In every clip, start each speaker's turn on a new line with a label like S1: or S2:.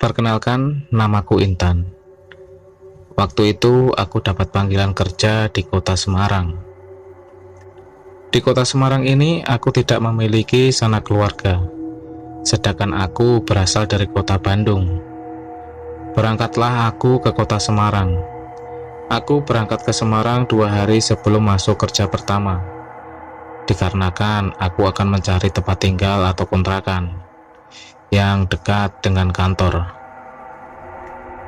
S1: Perkenalkan, namaku Intan. Waktu itu aku dapat panggilan kerja di kota Semarang. Di kota Semarang ini aku tidak memiliki sanak keluarga, sedangkan aku berasal dari kota Bandung. Berangkatlah aku ke kota Semarang. Aku berangkat ke Semarang 2 hari sebelum masuk kerja pertama, dikarenakan aku akan mencari tempat tinggal atau kontrakan yang dekat dengan kantor.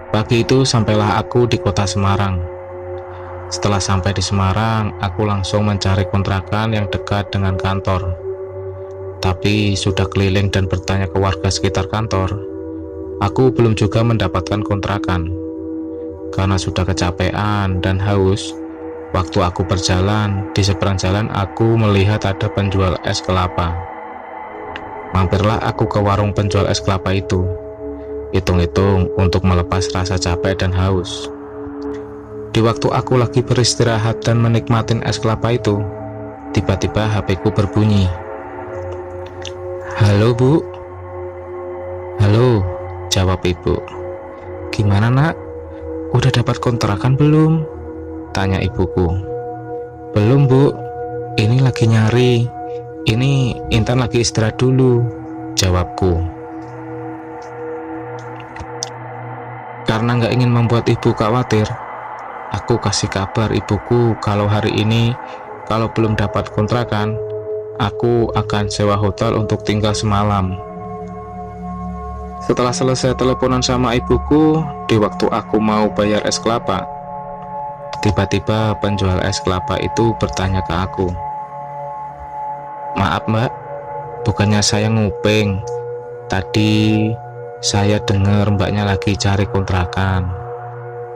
S1: Pagi itu sampailah aku di kota Semarang. Setelah sampai di Semarang, aku langsung mencari kontrakan yang dekat dengan kantor. Tapi sudah keliling dan bertanya ke warga sekitar kantor, aku belum juga mendapatkan kontrakan. Karena sudah kecapean dan haus, waktu aku berjalan, di seberang jalan aku melihat ada penjual es kelapa. Mampirlah aku ke warung penjual es kelapa itu, hitung-hitung untuk melepas rasa capek dan haus. Di waktu aku lagi beristirahat dan menikmatin es kelapa itu, tiba-tiba HP ku berbunyi. "Halo Bu." "Halo," jawab ibu. "Gimana nak? Udah dapat kontrakan belum?" tanya ibuku. "Belum Bu, ini lagi nyari. Ini Intan lagi istirahat dulu," jawabku. Karena nggak ingin membuat ibu khawatir, aku kasih kabar ibuku kalau hari ini kalau belum dapat kontrakan, aku akan sewa hotel untuk tinggal semalam. Setelah selesai teleponan sama ibuku, di waktu aku mau bayar es kelapa, tiba-tiba penjual es kelapa itu bertanya ke aku, "Maaf Mbak, bukannya saya nguping. Tadi saya dengar mbaknya lagi cari kontrakan,"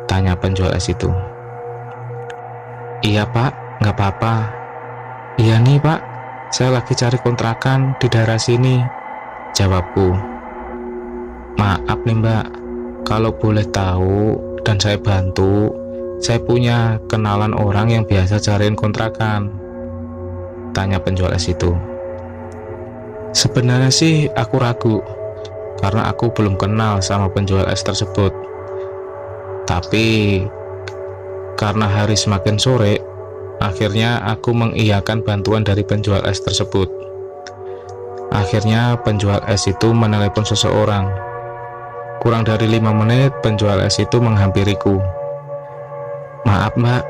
S1: tanya penjual es itu. "Iya Pak, nggak apa-apa." "Iya nih Pak, saya lagi cari kontrakan di daerah sini," jawabku. "Maaf nih Mbak, kalau boleh tahu dan saya bantu, saya punya kenalan orang yang biasa cariin kontrakan," tanya penjual es itu. Sebenarnya sih aku ragu, karena aku belum kenal sama penjual es tersebut. Tapi karena hari semakin sore, akhirnya aku mengiyakan bantuan dari penjual es tersebut. Akhirnya penjual es itu menelepon seseorang. Kurang dari 5 menit penjual es itu menghampiriku. "Maaf Mbak,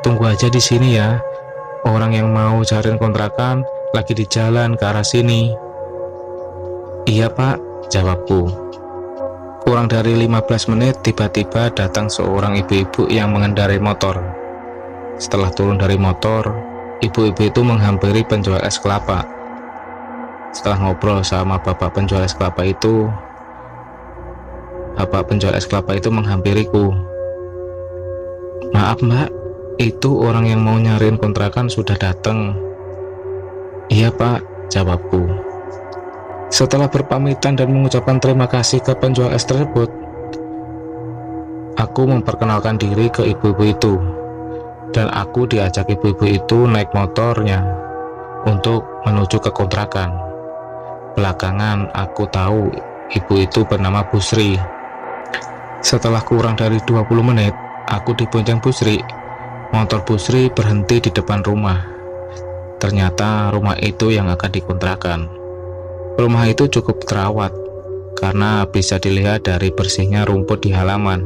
S1: tunggu aja di sini ya. Orang yang mau cariin kontrakan lagi di jalan ke arah sini." "Iya Pak," jawabku. Kurang dari 15 menit tiba-tiba datang seorang ibu-ibu yang mengendarai motor. Setelah turun dari motor, ibu-ibu itu menghampiri penjual es kelapa. Setelah ngobrol sama bapak penjual es kelapa itu, bapak penjual es kelapa itu menghampiriku. "Maaf Mbak, itu orang yang mau nyariin kontrakan sudah datang." "Iya Pak," jawabku. Setelah berpamitan dan mengucapkan terima kasih ke penjual es tersebut, aku memperkenalkan diri ke ibu-ibu itu, dan aku diajak ibu-ibu itu naik motornya untuk menuju ke kontrakan. Belakangan aku tahu ibu itu bernama Bu Sri. Setelah kurang dari 20 menit, aku dibonceng Bu Sri. Motor Bu Sri berhenti di depan rumah. Ternyata rumah itu yang akan dikontrakan. Rumah itu cukup terawat, karena bisa dilihat dari bersihnya rumput di halaman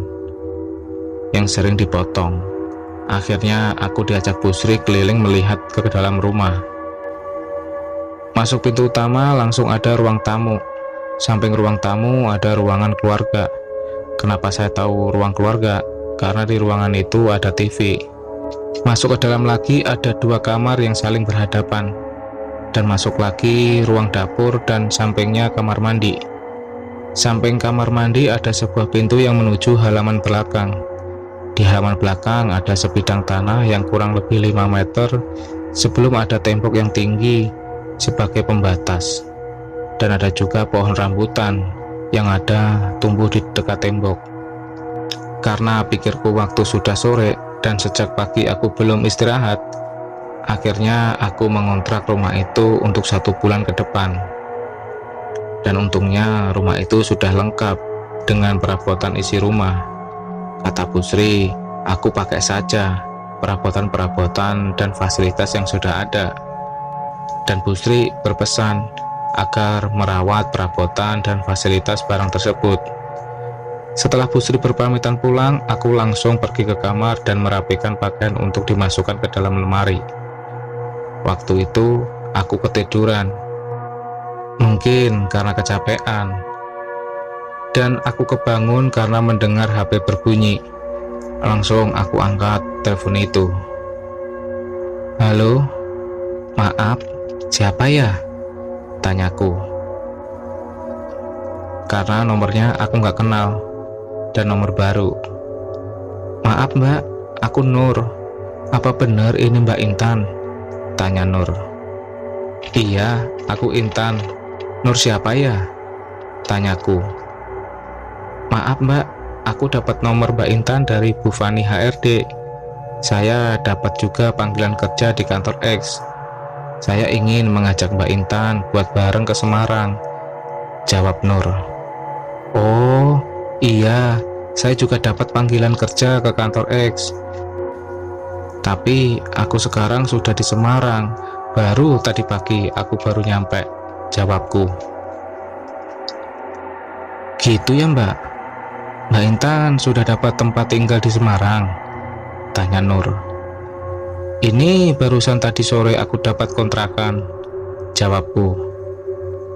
S1: yang sering dipotong. Akhirnya aku diajak Bu Sri keliling melihat ke dalam rumah. Masuk pintu utama langsung ada ruang tamu. Samping ruang tamu ada ruangan keluarga. Kenapa saya tahu ruang keluarga? Karena di ruangan itu ada TV. Masuk ke dalam lagi ada 2 kamar yang saling berhadapan, dan masuk lagi ruang dapur dan sampingnya kamar mandi. Samping kamar mandi ada sebuah pintu yang menuju halaman belakang. Di halaman belakang ada sebidang tanah yang kurang lebih 5 meter sebelum ada tembok yang tinggi sebagai pembatas, dan ada juga pohon rambutan yang ada tumbuh di dekat tembok. Karena pikirku waktu sudah sore dan sejak pagi aku belum istirahat, akhirnya aku mengontrak rumah itu untuk 1 bulan ke depan. Dan untungnya rumah itu sudah lengkap dengan perabotan isi rumah. Kata Bu Sri, aku pakai saja perabotan-perabotan dan fasilitas yang sudah ada. Dan Bu Sri berpesan agar merawat perabotan dan fasilitas barang tersebut. Setelah Bu Sri berpamitan pulang, aku langsung pergi ke kamar dan merapikan pakaian untuk dimasukkan ke dalam lemari. Waktu itu, aku ketiduran. Mungkin karena kecapean. Dan aku kebangun karena mendengar HP berbunyi. Langsung aku angkat telepon itu. Halo, maaf, siapa ya? Tanyaku. Karena nomornya aku nggak kenal. Dan nomor baru. Maaf mbak, aku Nur. Apa benar ini Mbak Intan? Tanya Nur. Iya, aku Intan. Nur siapa ya? Tanyaku. Maaf mbak, aku dapat nomor Mbak Intan dari Bu Fani HRD. Saya dapat juga panggilan kerja di kantor X. Saya ingin mengajak Mbak Intan buat bareng ke Semarang. Jawab Nur. Oh, iya, saya juga dapat panggilan kerja ke kantor X. Tapi aku sekarang sudah di Semarang. Baru tadi pagi aku baru nyampe. Jawabku. Gitu ya mbak? Mbak Intan sudah dapat tempat tinggal di Semarang? Tanya Nur. Ini barusan tadi sore aku dapat kontrakan. Jawabku.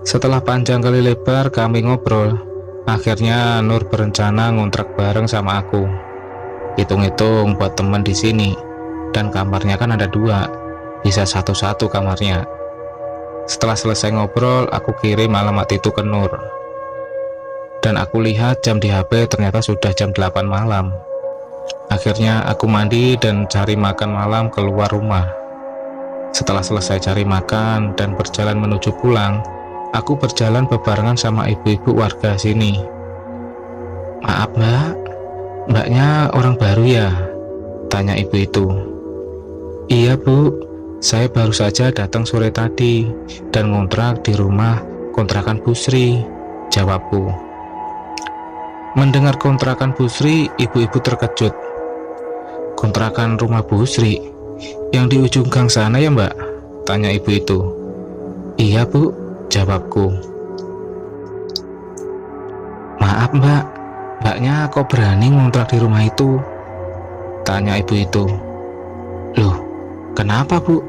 S1: Setelah panjang kali lebar kami ngobrol, akhirnya Nur berencana ngontrak bareng sama aku. Hitung-hitung buat teman di sini, dan kamarnya kan ada 2, bisa satu-satu kamarnya. Setelah selesai ngobrol, aku kirim alamat itu ke Nur. Dan aku lihat jam di HP ternyata sudah jam 8 malam. Akhirnya aku mandi dan cari makan malam keluar rumah. Setelah selesai cari makan dan berjalan menuju pulang, aku berjalan bebarengan sama ibu-ibu warga sini. Maaf mbak, mbaknya orang baru ya? Tanya ibu itu. Iya bu, saya baru saja datang sore tadi dan ngontrak di rumah kontrakan Bu Sri. Jawabku. Mendengar kontrakan Bu Sri, ibu-ibu terkejut. Kontrakan rumah Bu Sri? Yang di ujung gang sana ya mbak? Tanya ibu itu. Iya bu, jawabku. Maaf mbak, mbaknya kok berani ngontrak di rumah itu? Tanya ibu itu. Loh, kenapa bu?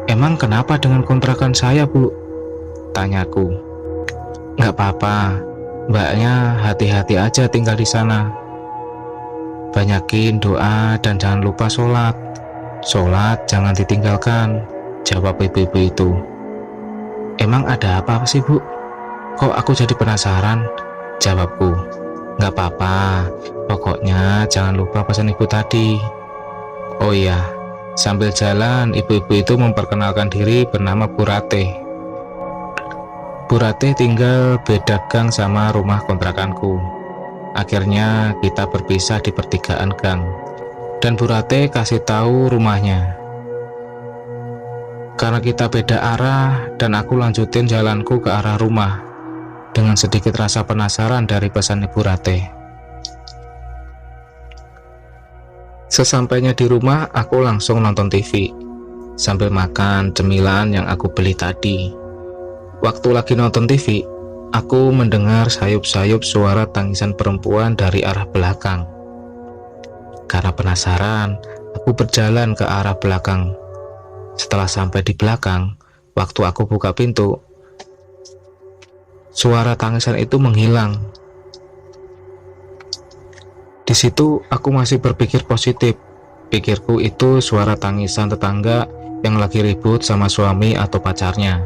S1: Emang kenapa dengan kontrakan saya bu? Tanyaku. Nggak apa-apa, mbaknya hati-hati aja tinggal di sana. Banyakin doa dan jangan lupa sholat. Sholat jangan ditinggalkan. Jawab ibu-ibu itu. Emang ada apa sih bu? Kok aku jadi penasaran? Jawabku. Nggak apa-apa, pokoknya jangan lupa pesan ibu tadi. Oh iya, sambil jalan ibu-ibu itu memperkenalkan diri bernama Bu Ratih. Bu Ratih tinggal beda gang sama rumah kontrakanku. Akhirnya kita berpisah di pertigaan gang, dan Bu Ratih kasih tahu rumahnya. Karena kita beda arah, dan aku lanjutin jalanku ke arah rumah dengan sedikit rasa penasaran dari pesan Ibu Ratih. Sesampainya di rumah, aku langsung nonton TV sambil makan cemilan yang aku beli tadi. Waktu lagi nonton TV, aku mendengar sayup-sayup suara tangisan perempuan dari arah belakang. Karena penasaran, aku berjalan ke arah belakang. Setelah sampai di belakang, waktu aku buka pintu, suara tangisan itu menghilang. Di situ aku masih berpikir positif. Pikirku itu suara tangisan tetangga yang lagi ribut sama suami atau pacarnya.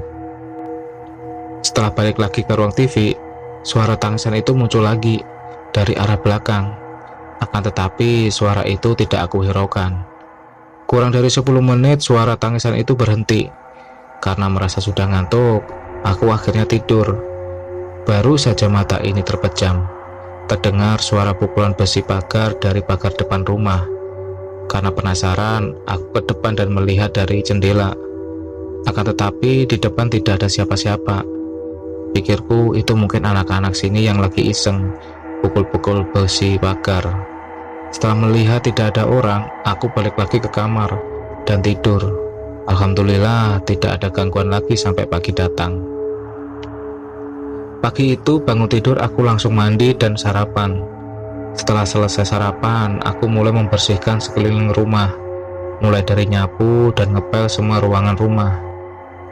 S1: Setelah balik lagi ke ruang TV, suara tangisan itu muncul lagi dari arah belakang. Akan tetapi suara itu tidak aku hiraukan. Kurang dari 10 menit suara tangisan itu berhenti. Karena merasa sudah ngantuk, aku akhirnya tidur. Baru saja mata ini terpejam, terdengar suara pukulan besi pagar dari pagar depan rumah. Karena penasaran, aku ke depan dan melihat dari jendela. Akan tetapi di depan tidak ada siapa-siapa. Pikirku itu mungkin anak-anak sini yang lagi iseng pukul-pukul besi pagar. Setelah melihat tidak ada orang, aku balik lagi ke kamar dan tidur. Alhamdulillah tidak ada gangguan lagi sampai pagi datang. Pagi itu bangun tidur aku langsung mandi dan sarapan. Setelah selesai sarapan, aku mulai membersihkan sekeliling rumah, mulai dari nyapu dan ngepel semua ruangan rumah.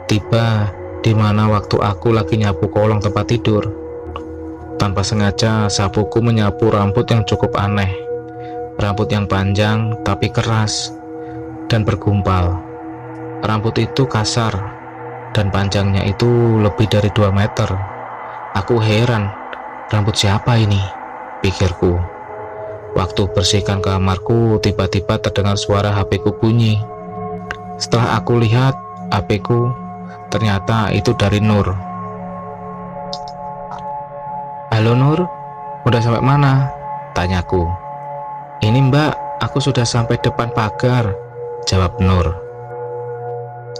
S1: Tiba di mana waktu aku lagi nyapu kolong tempat tidur, tanpa sengaja sapuku menyapu rambut yang cukup aneh. Rambut yang panjang tapi keras dan bergumpal. Rambut itu kasar dan panjangnya itu lebih dari 2 meter. Aku heran, rambut siapa ini? Pikirku. Waktu bersihkan kamarku, tiba-tiba terdengar suara HP-ku bunyi. Setelah aku lihat HP-ku, ternyata itu dari Nur. "Halo Nur, udah sampai mana?" tanyaku. "Ini Mbak, aku sudah sampai depan pagar," jawab Nur.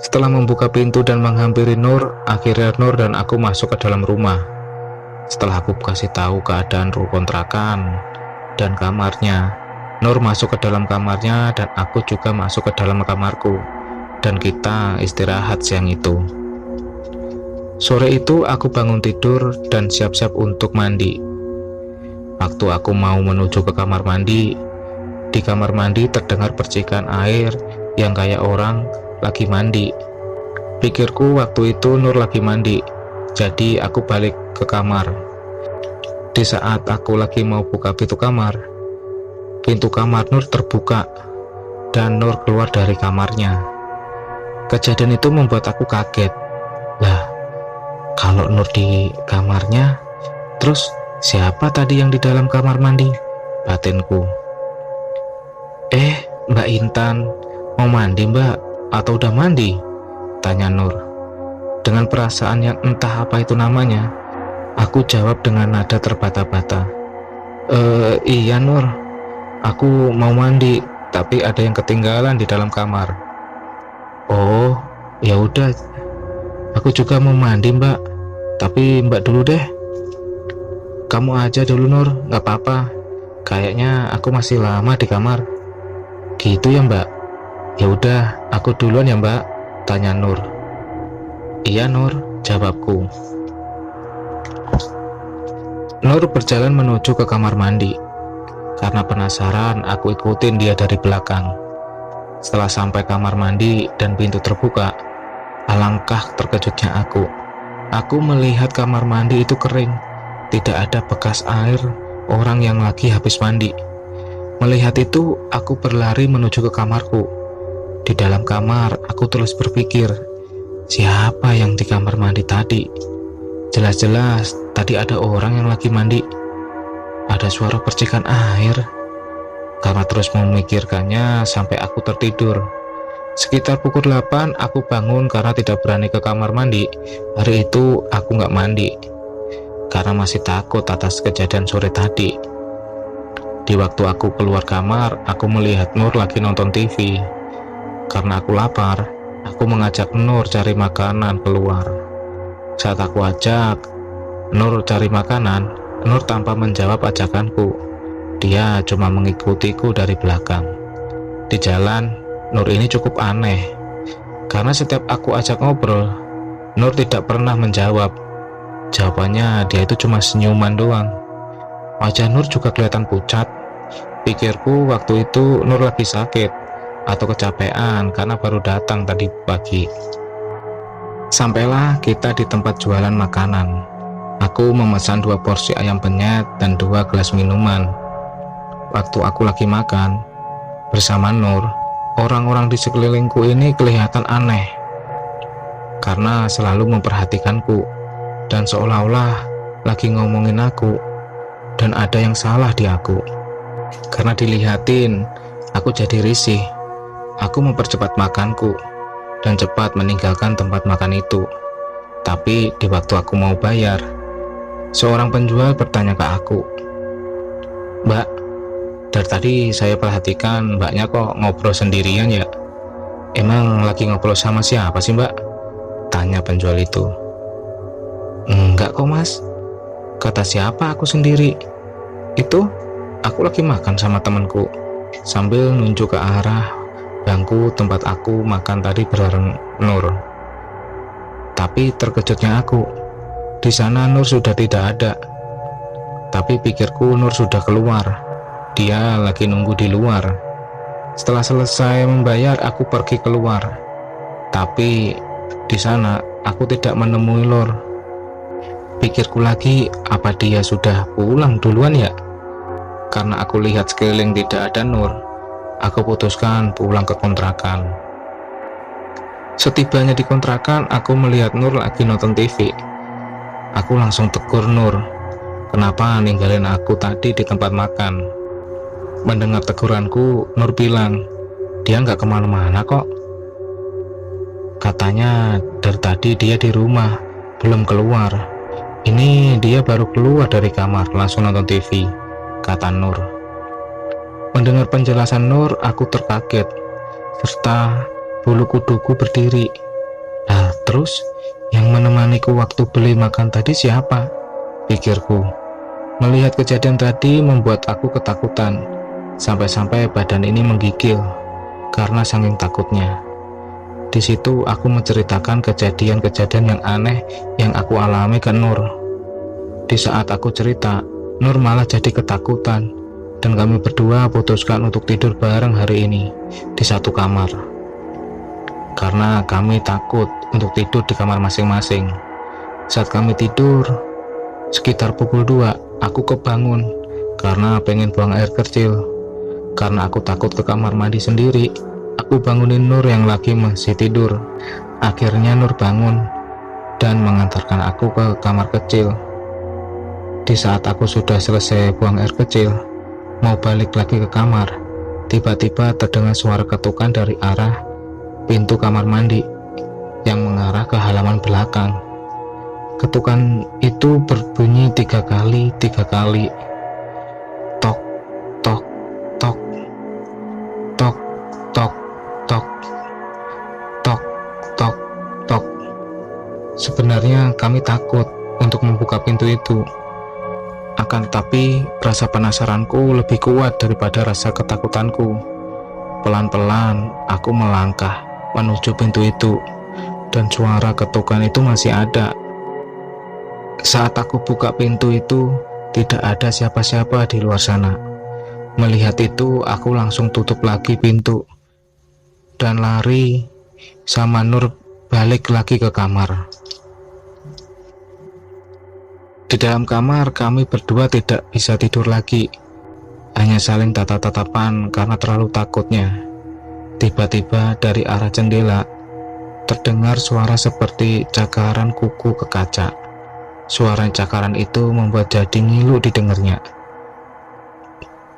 S1: Setelah membuka pintu dan menghampiri Nur, akhirnya Nur dan aku masuk ke dalam rumah. Setelah aku kasih tahu keadaan kontrakan dan kamarnya, Nur masuk ke dalam kamarnya dan aku juga masuk ke dalam kamarku, dan kita istirahat siang itu. Sore itu aku bangun tidur dan siap-siap untuk mandi. Waktu aku mau menuju ke kamar mandi, di kamar mandi terdengar percikan air yang kayak orang lagi mandi. Pikirku waktu itu Nur lagi mandi, jadi aku balik ke kamar. Di saat aku lagi mau buka pintu kamar Nur terbuka dan Nur keluar dari kamarnya. Kejadian itu membuat aku kaget. Lah, kalau Nur di kamarnya, terus siapa tadi yang di dalam kamar mandi? Batinku. Mbak Intan, mau mandi Mbak? Atau udah mandi? Tanya Nur. Dengan perasaan yang entah apa itu namanya, aku jawab dengan nada terbata-bata. Iya Nur, aku mau mandi, tapi ada yang ketinggalan di dalam kamar." "Oh, ya udah. Aku juga mau mandi Mbak, tapi Mbak dulu deh." "Kamu aja dulu Nur, nggak apa-apa. Kayaknya aku masih lama di kamar." "Gitu ya Mbak? Ya udah, aku duluan ya Mbak?" tanya Nur. "Iya Nur," jawabku. Nur berjalan menuju ke kamar mandi. Karena penasaran, aku ikutin dia dari belakang. Setelah sampai kamar mandi dan pintu terbuka, alangkah terkejutnya aku. Aku melihat kamar mandi itu kering, tidak ada bekas air orang yang lagi habis mandi. Melihat itu, aku berlari menuju ke kamarku. Di dalam kamar, aku terus berpikir, siapa yang di kamar mandi tadi? Jelas-jelas tadi ada orang yang lagi mandi. Ada suara percikan air. Karena terus memikirkannya sampai aku tertidur. Sekitar pukul 8 aku bangun karena tidak berani ke kamar mandi. Hari itu aku nggak mandi karena masih takut atas kejadian sore tadi. Di waktu aku keluar kamar, aku melihat Nur lagi nonton TV. Karena aku lapar, aku mengajak Nur cari makanan keluar. Saat aku ajak Nur cari makanan, Nur tanpa menjawab ajakanku. Dia cuma mengikutiku dari belakang. Di jalan, Nur ini cukup aneh. Karena setiap aku ajak ngobrol, Nur tidak pernah menjawab. Jawabannya dia itu cuma senyuman doang. Wajah Nur juga kelihatan pucat. Pikirku waktu itu Nur lagi sakit atau kecapean karena baru datang tadi pagi. Sampailah kita di tempat jualan makanan. Aku memesan 2 porsi ayam penyet dan 2 gelas minuman. Waktu aku lagi makan bersama Nur, orang-orang di sekelilingku ini kelihatan aneh karena selalu memperhatikanku dan seolah-olah lagi ngomongin aku, dan ada yang salah di aku. Karena dilihatin, aku jadi risih. Aku mempercepat makanku dan cepat meninggalkan tempat makan itu. Tapi di waktu aku mau bayar, seorang penjual bertanya ke aku, "Mbak, dari tadi saya perhatikan mbaknya kok ngobrol sendirian ya? Emang lagi ngobrol sama siapa sih Mbak?" tanya penjual itu.
S2: "Enggak kok Mas, kata siapa aku sendiri.
S1: Itu aku lagi makan sama temanku sambil nunjuk ke arah bangku tempat aku makan tadi bareng Nur. Tapi terkejutnya aku, di sana Nur sudah tidak ada. Tapi pikirku Nur sudah keluar. Dia lagi nunggu di luar. Setelah selesai membayar, aku pergi keluar. Tapi di sana aku tidak menemui Nur. Pikirku lagi, apa dia sudah pulang duluan ya? Karena aku lihat sekeliling tidak ada Nur, aku putuskan pulang ke kontrakan. Setibanya di kontrakan, aku melihat Nur lagi nonton TV. Aku langsung tegur Nur, kenapa ninggalin aku tadi di tempat makan? Mendengar teguranku, Nur bilang, dia nggak kemana-mana kok. Katanya dari tadi dia di rumah, belum keluar. Ini dia baru keluar dari kamar, langsung nonton TV, kata Nur. Mendengar penjelasan Nur, aku terkaget, serta bulu kuduku berdiri. Nah, terus yang menemaniku waktu beli makan tadi siapa? Pikirku. Melihat kejadian tadi membuat aku ketakutan, sampai-sampai badan ini menggigil karena saking takutnya. Di situ aku menceritakan kejadian-kejadian yang aneh yang aku alami ke Nur. Di saat aku cerita, Nur malah jadi ketakutan, dan kami berdua putuskan untuk tidur bareng hari ini di satu kamar. Karena kami takut untuk tidur di kamar masing-masing. Saat kami tidur, sekitar pukul 2, aku kebangun karena pengen buang air kecil. Karena aku takut ke kamar mandi sendiri, aku bangunin Nur yang lagi masih tidur. Akhirnya Nur bangun dan mengantarkan aku ke kamar kecil. Di saat aku sudah selesai buang air kecil, mau balik lagi ke kamar, tiba-tiba terdengar suara ketukan dari arah pintu kamar mandi yang mengarah ke halaman belakang. Ketukan itu berbunyi 3 kali. Tok, tok, tok, tok, tok, tok, tok, tok, tok. Sebenarnya kami takut untuk membuka pintu itu. Akan tetapi rasa penasaranku lebih kuat daripada rasa ketakutanku. Pelan-pelan aku melangkah menuju pintu itu, dan suara ketukan itu masih ada. Saat aku buka pintu itu, tidak ada siapa-siapa di luar sana. Melihat itu, aku langsung tutup lagi pintu dan lari sama Nur balik lagi ke kamar. Di dalam kamar, kami berdua tidak bisa tidur lagi, hanya saling tatap-tatapan karena terlalu takutnya. Tiba-tiba dari arah jendela terdengar suara seperti cakaran kuku ke kaca. Suara cakaran itu membuat jadi ngilu didengarnya.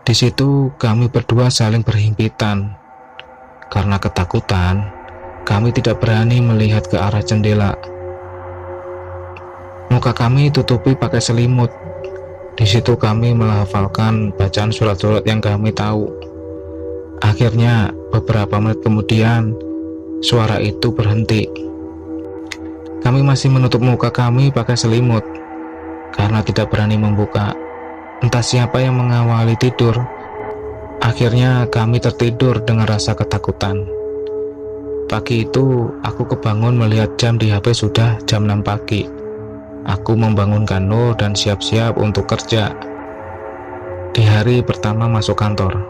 S1: Di situ kami berdua saling berhimpitan. Karena ketakutan, kami tidak berani melihat ke arah jendela. Muka kami tutupi pakai selimut. Di situ kami melafalkan bacaan surat-surat yang kami tahu. Akhirnya beberapa menit kemudian suara itu berhenti. Kami masih menutup muka kami pakai selimut karena tidak berani membuka. Entah siapa yang mengawali tidur. Akhirnya kami tertidur dengan rasa ketakutan. Pagi itu aku kebangun melihat jam di HP sudah jam 6 pagi. Aku membangunkan Nur dan siap-siap untuk kerja. Di hari pertama masuk kantor.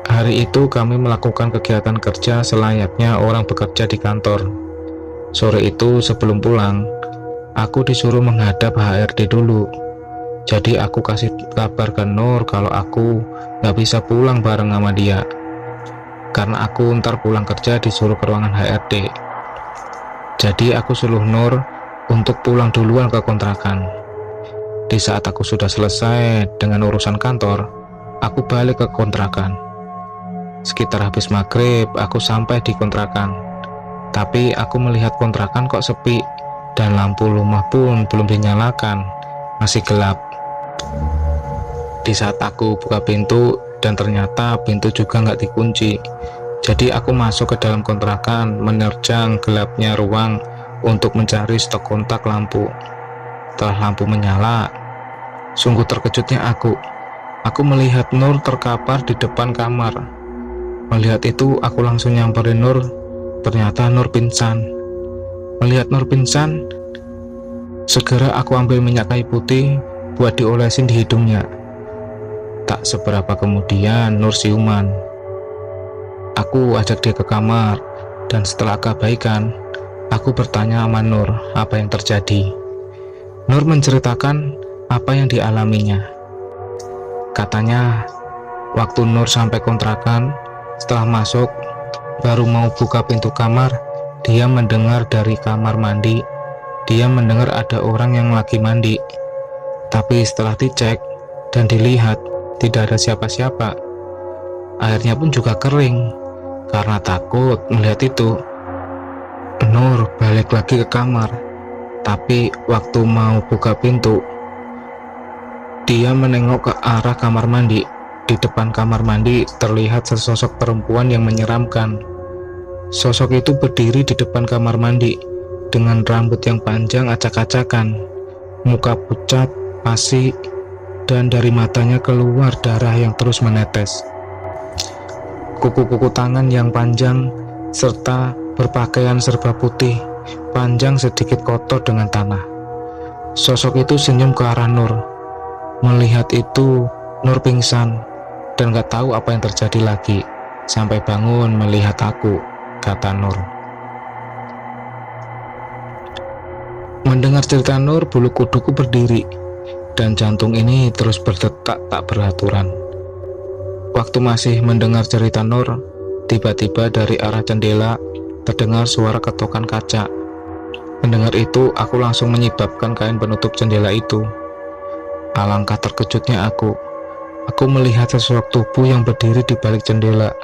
S1: Hari itu kami melakukan kegiatan kerja selayaknya orang bekerja di kantor. Sore itu sebelum pulang, aku disuruh menghadap HRD dulu. Jadi aku kasih kabar ke Nur kalau aku gak bisa pulang bareng sama dia. Karena aku ntar pulang kerja disuruh ke ruangan HRD. Jadi aku suruh Nur untuk pulang duluan ke kontrakan. Di saat aku sudah selesai dengan urusan kantor, aku balik ke kontrakan. Sekitar habis maghrib, aku sampai di kontrakan. Tapi aku melihat kontrakan kok sepi, dan lampu rumah pun belum dinyalakan, masih gelap. Di saat aku buka pintu, dan ternyata pintu juga nggak dikunci. Jadi aku masuk ke dalam kontrakan, menerjang gelapnya ruang untuk mencari stok kontak lampu. Setelah lampu menyala, Sungguh terkejutnya aku. Aku melihat Nur terkapar di depan kamar. Melihat itu, aku langsung nyamperin Nur. Ternyata Nur pingsan. Melihat Nur pingsan, segera aku ambil minyak kayu putih buat diolesin di hidungnya. Tak seberapa kemudian Nur siuman. Aku ajak dia ke kamar, dan setelah kebaikan, aku bertanya sama Nur apa yang terjadi. Nur menceritakan apa yang dialaminya. Katanya, waktu Nur sampai kontrakan, setelah masuk, baru mau buka pintu kamar, dia mendengar dari kamar mandi, dia mendengar ada orang yang lagi mandi. Tapi setelah dicek dan dilihat, tidak ada siapa-siapa. Airnya pun juga kering. Karena takut melihat itu, Nur balik lagi ke kamar. Tapi waktu mau buka pintu, dia menengok ke arah kamar mandi. Di depan kamar mandi terlihat sesosok perempuan yang menyeramkan. Sosok itu berdiri di depan kamar mandi dengan rambut yang panjang acak-acakan, muka pucat, pasi, dan dari matanya keluar darah yang terus menetes. Kuku-kuku tangan yang panjang serta berpakaian serba putih, panjang sedikit kotor dengan tanah. Sosok itu senyum ke arah Nur. Melihat itu, Nur pingsan dan gak tahu apa yang terjadi lagi. Sampai bangun melihat aku, kata Nur. Mendengar cerita Nur, bulu kuduku berdiri dan jantung ini terus berdetak tak beraturan. Waktu masih mendengar cerita Nur, tiba-tiba dari arah jendela terdengar suara ketokan kaca. Mendengar itu, aku langsung menyibabkan kain penutup jendela itu. Alangkah terkejutnya aku melihat sesosok tubuh yang berdiri di balik jendela,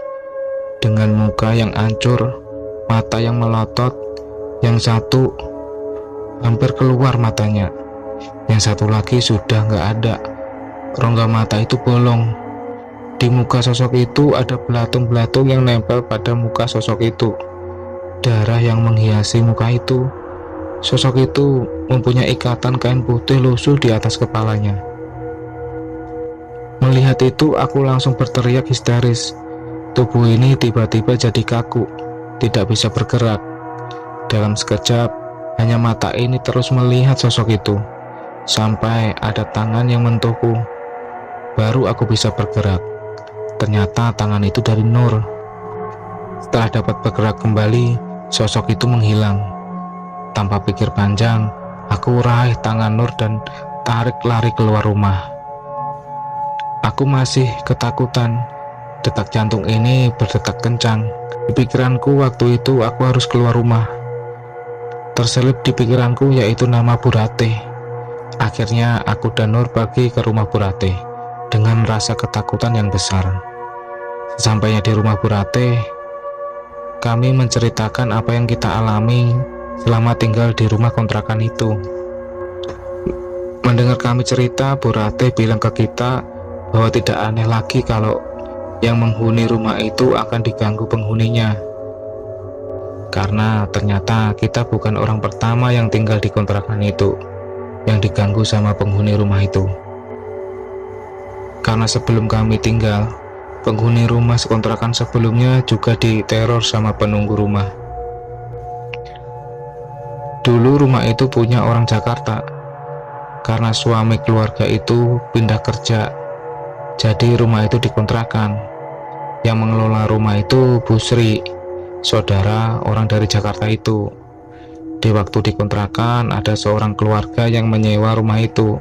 S1: dengan muka yang hancur, mata yang melotot, yang satu hampir keluar matanya, yang satu lagi sudah nggak ada, rongga mata itu bolong. Di muka sosok itu ada belatung-belatung yang nempel pada muka sosok itu, darah yang menghiasi muka itu. Sosok itu mempunyai ikatan kain putih lusuh di atas kepalanya. Melihat itu, aku langsung berteriak histeris. Tubuh ini tiba-tiba jadi kaku, tidak bisa bergerak. Dalam sekejap, hanya mata ini terus melihat sosok itu, sampai ada tangan yang menyentuhku. Baru aku bisa bergerak. Ternyata tangan itu dari Nur. Setelah dapat bergerak kembali, sosok itu menghilang. Tanpa pikir panjang, aku raih tangan Nur dan tarik lari keluar rumah. Aku masih ketakutan. Detak jantung ini berdetak kencang. Di pikiranku waktu itu aku harus keluar rumah. Terselip di pikiranku yaitu nama Bu Ratih. Akhirnya aku dan Nur pergi ke rumah Bu Ratih dengan rasa ketakutan yang besar. Sesampainya di rumah Bu Ratih, kami menceritakan apa yang kita alami selama tinggal di rumah kontrakan itu. Mendengar kami cerita, Bu Ratih bilang ke kita bahwa tidak aneh lagi kalau yang menghuni rumah itu akan diganggu penghuninya. Karena ternyata kita bukan orang pertama yang tinggal di kontrakan itu yang diganggu sama penghuni rumah itu. Karena sebelum kami tinggal, penghuni rumah sekontrakan sebelumnya juga diteror sama penunggu rumah. Dulu rumah itu punya orang Jakarta. Karena suami keluarga itu pindah kerja, jadi rumah itu dikontrakan. Yang mengelola rumah itu Bu Sri, saudara orang dari Jakarta itu. Di waktu dikontrakan ada seorang keluarga yang menyewa rumah itu.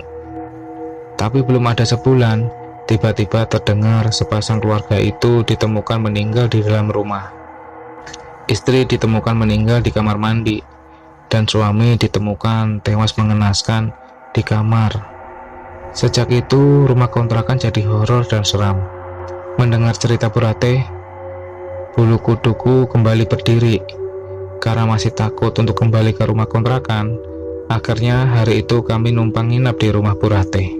S1: Tapi belum ada sebulan, tiba-tiba terdengar sepasang keluarga itu ditemukan meninggal di dalam rumah. Istri ditemukan meninggal di kamar mandi, dan suami ditemukan tewas mengenaskan di kamar. Sejak itu rumah kontrakan jadi horor dan seram. Mendengar cerita Bu Ratih, bulu kuduku kembali berdiri. Karena masih takut untuk kembali ke rumah kontrakan, akhirnya hari itu kami numpang nginap di rumah Bu Ratih.